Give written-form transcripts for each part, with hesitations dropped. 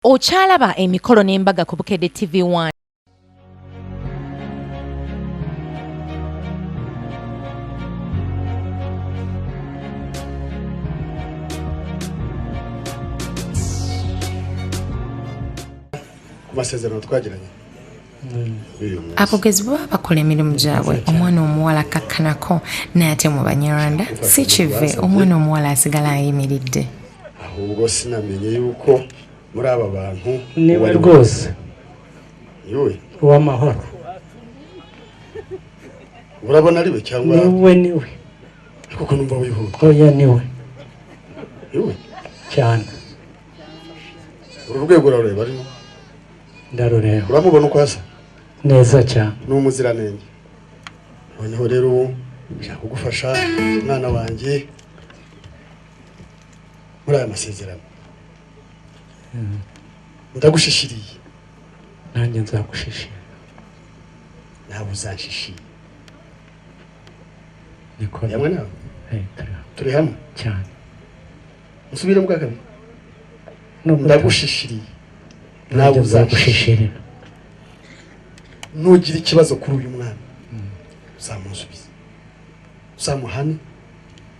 Ochalaba emikolo n'embaga ku Bukedde TV1. Kumasezerano twagiranye. Abogezi baba bakola emirimu gyabwe omwana omuwala kakkanako naye ate mu Banyarwanda si kive omwana omuwala asigala ayimiridde. Ahubwo sinamenye yuko muri aba bantu niwe rwose yewe uw'amahoro. urabona ariwe cyangwa niwe kuko numva wihuta. oya niwe yewe cyane urugwego rureba arimo ndarureba. uramubona uko asa neza cyane n'umuziranenge. noneho rero nshaka kugufasha mwana wanjye muri aya masezerano. ndagushishiriye nanjye nzagushishira nawe uzanshishira. niko yamwe nawe turi hamwe cyane. musubire mbwa kabiri. Nubwo ndagushishiriye nawe uzagushishirira. nugira ikibazo kuri uyu mwana uzamusubiza uzamuhane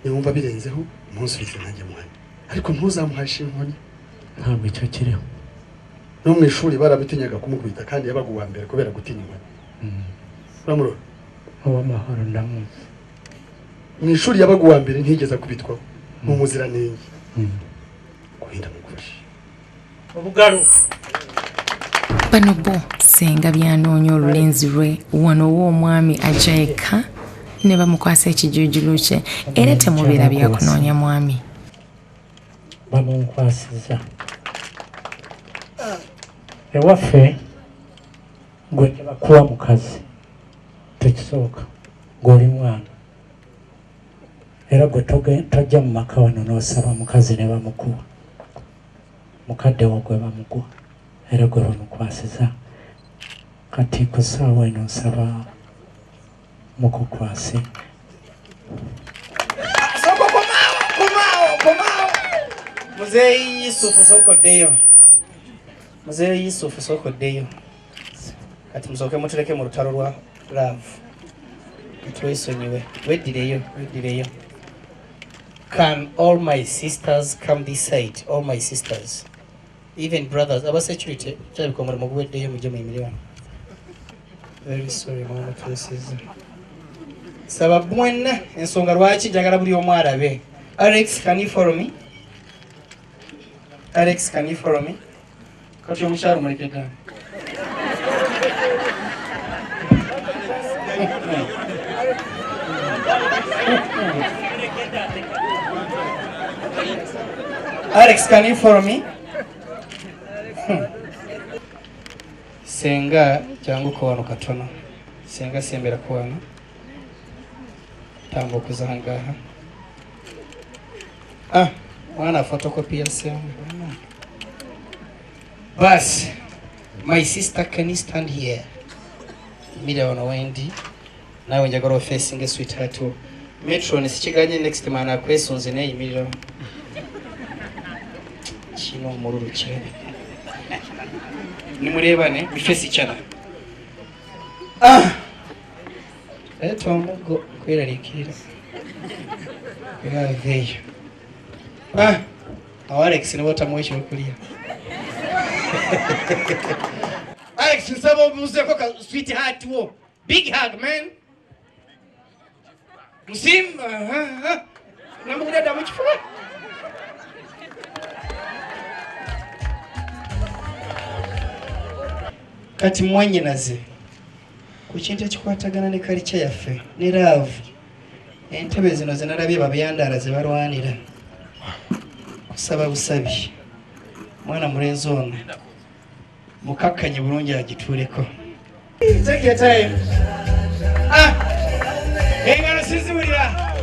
niwumva birenzeho umunsubize nanjye muhane ariko ntuzamuhashe inkoni. ntabwo icyo kiriho. no mu ishuri barabitinyaga kumukubita kandi yabaga uwa mbere kubera gutinya inkoni. uramurora uw'amahoro ndamuzi. mu ishuri yabaga uwa mbere ntigeze akubitwaho n'umuziranenge. guhinda mugufashe ubugaro Bano bo senga byanoonya olulenzi lwe wano w'omwami ajaeka ne bamukwasa ekijujulu kye era temubeera byakunoonya mwami. bamunkwasiza ewaffe gwe tebakuwa mukazi tekisooka ng'oli mwana era gwe tojja mu maka wano n'osaba mukazi ne bamukuwa mukadde wo gwe bamukuwa era gwe bamukwasiza kati ku ssaawa eno nsaba mukukwase. Komao Mzee Yusufu sokoddeyo. Mzee Yusufu sokoddeyo. Kati msoke mutuleke mu lutalo lwa love. Twesonyiwe. Weddireyo. Can all my sisters come this side? All my sisters. Even brothers. Aba security. Chabi kwa mwere mweddeyo muje mwimiliwa. Very sorry mama twesize. Sababu mwena ensonga lwaki njagala buli omu arabe. Alex, can you follow me? Alex, can you follow me? Kati omukyalo muleke ddala. Alex, can you follow me? Senga jangu ko wano katono. Senga sembera ko wano. Tambo kuzangaha. Wana photocopy ya simu. Bas, my sister, can you stand here? Mida wana wendi. Nawe njagala facing a sweetheart. Metro ni sichiganye next man akwesonze ne imiro. Chino mururu chene. Nimurebane bifesi cyana. Eto mugo kwirarikira. Yaveyo. Alex ni wata mweshi ukulia. Alex nsaba obuze ko ka sweetheart wo. Big hug man. Musim namuguda damu chifuwa. Kati mwanye naze. Kukintu ekikwatagana ne culture yaffe ne love. Entebe zino zinalabye babyandala ze balwanira. Kusaba busabi. Mwana mulenzi ono. Mukakkanye bulungi agituuleko. Take your time. Engalo siziwulira.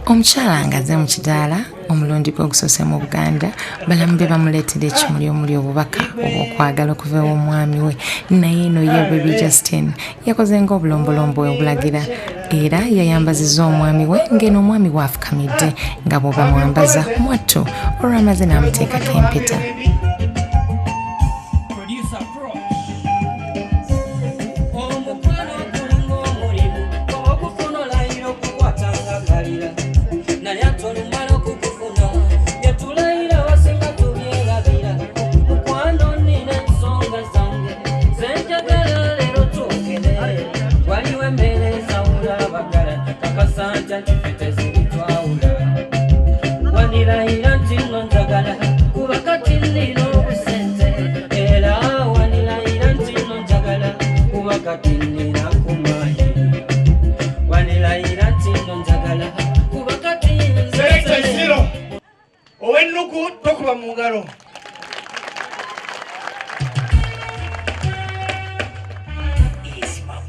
Omukyala ng'azze mu kidaala omulundi gw'ogusoose mu Buganda balamu be bamuleetera ekimuli omuli obubaka obw'okwagala okuva ew'omwami we naye eno ye Baby Justin yakoze ng'obulombolombo obulagira era yayambazizza omwami we ng'eno omwami waafukamidde nga bw'oba mwambaza mwattu olw'amaze n'amuteekako empeta.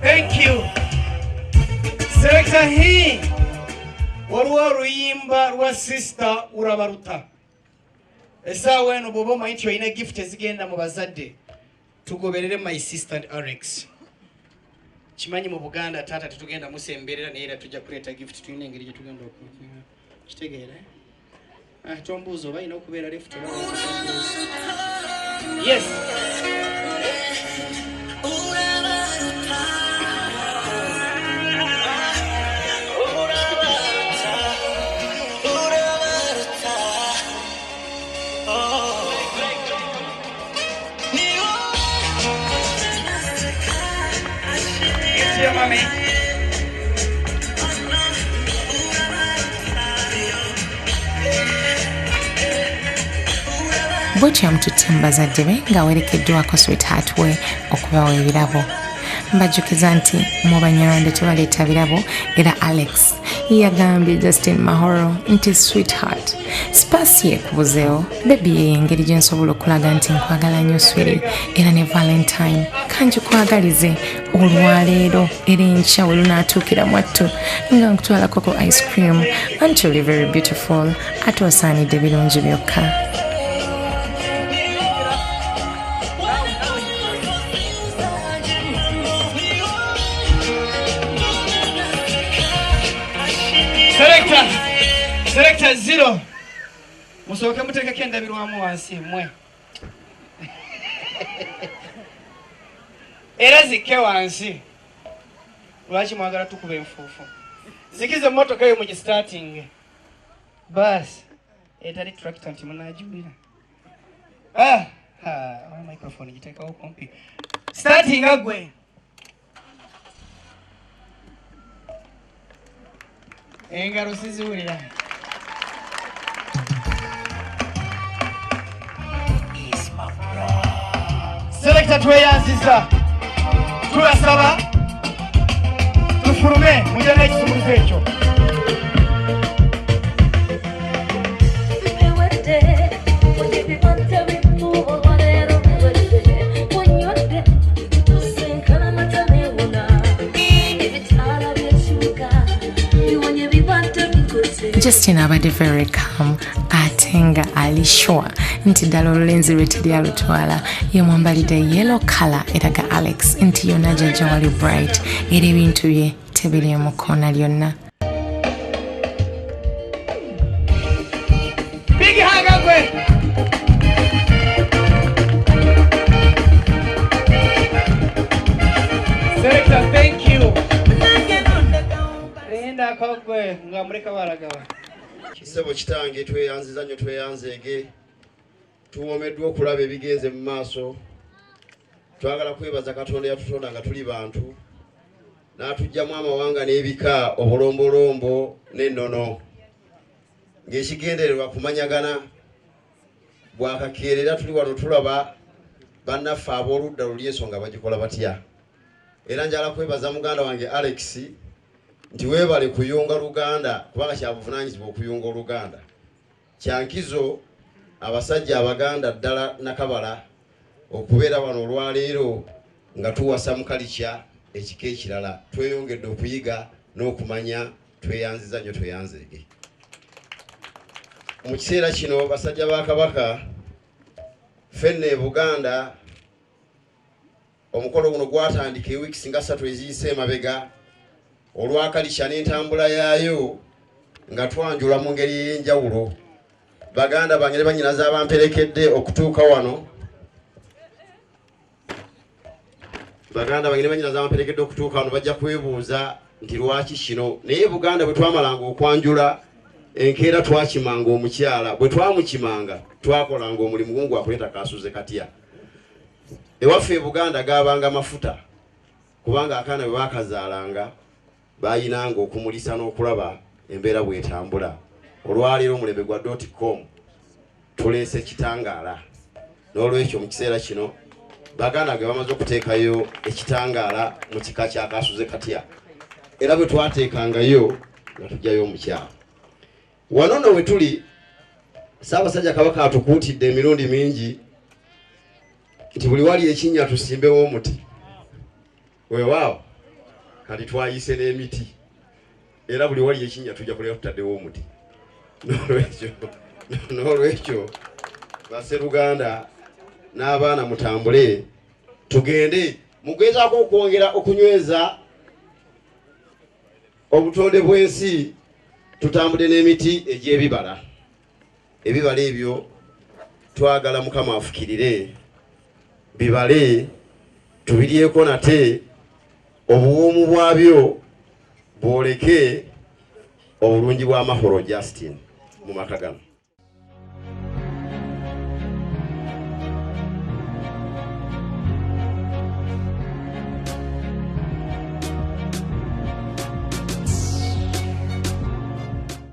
Thank you. Selector hii waliwo oluyimba lwa sister Urabaruta. Esaawa eno bw'oba omanyi nti olina gift ezigenda mu bazadde tugoberere my sister and Alex. Kimanyi mu Buganda taata tetugenda musemberera naye era tujja kuleeta gift tulina engeri gye tugenda okukola. Kitegeera? Tombuuza oba alina okubeera left oba yes. Yeah, mommy. Bw'etyo yamututte mu bazadde be ng'awerekeddwako sweetheart we okubawa ebirabo. Mbajjukiza nti mu Banyarwanda tebaleeta birabo era Alex yagambye Justin Mahoro nti sweetheart Spasi ekubuzeewo bebi ye engeri gye nsobola okulaga nti nkwagala nnyo swiri era ne Valentine kanjikwagalize olwaleero era enkya we lunaatuukira mwattu nga nkutwala koko ice cream actually very beautiful ate osaanidde birungi byokka. Selector zero. Musoke mutekeko endabirwamu wansi mmwe. Era zike wansi. Lwaki mwagala tukuba enfuufu. Zikize mmotoka yo mu starting. Bas. Etali tractor nti munajiwira. Microphone gitekawo kumpi. Starting agwe. Engalo siziwulira. Selector tweyanziza. Tuyasaba. Tufulume mujana ekisumuluzo ekyo. Justin abadde very calm ate nga ali sure nti ddala olulenzi lwe teryalutwala yemwambalidde yellow color eraga Alex nti yonna jjajja wali bright era ebintu bye tebiri mu kkoona lyonna. Big hug gwe. Selector, thank you. Lenda kogwe ngamuleka baragawa. Kisebo kitange tweyanziza nnyo tweyanzeege. Tuwomeddwa okulaba ebigenze mu maaso. Twagala kwebaza Katonda yatutonda nga tuli bantu. N'atuggyamu amawanga n'ebika obolombolombo n'ennono. Ng'ekigendererwa kumanyagana bwakakeerera tuli wano tulaba bannaffe ab'oludda luli ensonga bagikola batya. Era njala kwebaza muganda wange Alex nti weebale kuyunga Luganda kubanga kyabuvunaanyizibwa okuyunga Oluganda. Kyankizo abasajja Abaganda ddala Nakabala okubeera wano olwaleero nga tuwasa mu kalikya ekika ekirala. Tweyongedde okuyiga n'okumanya tweyanziza nnyo tweyanzeege. Mu kiseera kino basajja ba Kabaka ffenna e Buganda omukolo guno gwatandika ewiiki singa 3 eziyise emabega olwakalisha n'entambula yaayo nga twanjula mu ngeri ey'enjawulo. Baganda bange ne bannyinaze abamperekedde okutuuka wano, bajja kwebuuza nti lwaki kino. Naye Buganda bwe twamalanga okwanjula enkeera twakimanga omukyala, bwe twamukimanga twakolanga omulimu gumu gwakuleeta kaasuze katya. Ewaffe e Buganda gaabanga mafuta, kubanga akaana bwe baakazaalanga bayinanga okumulisa n'okulaba embeera bw'etambula. Olwaleero omulembe gwa .com tuleese ekitangaala. N'olwekyo mu kiseera kino Baganda ge bamaze okuteekayo ekitangaala mu kika kya kaasuze katya. Era bwe twateekangayo nga tujjayo omukyala. Wano nno we tuli, Ssaabasajja Kabaka atukuutidde emirundi mingi nti buli wali ekinnya tusimbewo omuti. Weewaawo kati twayise n'emiti, era buli wali ekinnya tujja kuleka tutaddewo omuti. N'olwekyo Basseruganda n'abaana mutambule, tugende mugezaako okwongera okunyweza obutonde bw'ensi, tutambule n'emiti egy'ebibala. Ebibala ebyo twagala Mukama afukirire bibale, tubiryeko nate, obuwoomu bwabyo bwoleke obulungi bw'amahoro Justin mu maka gano.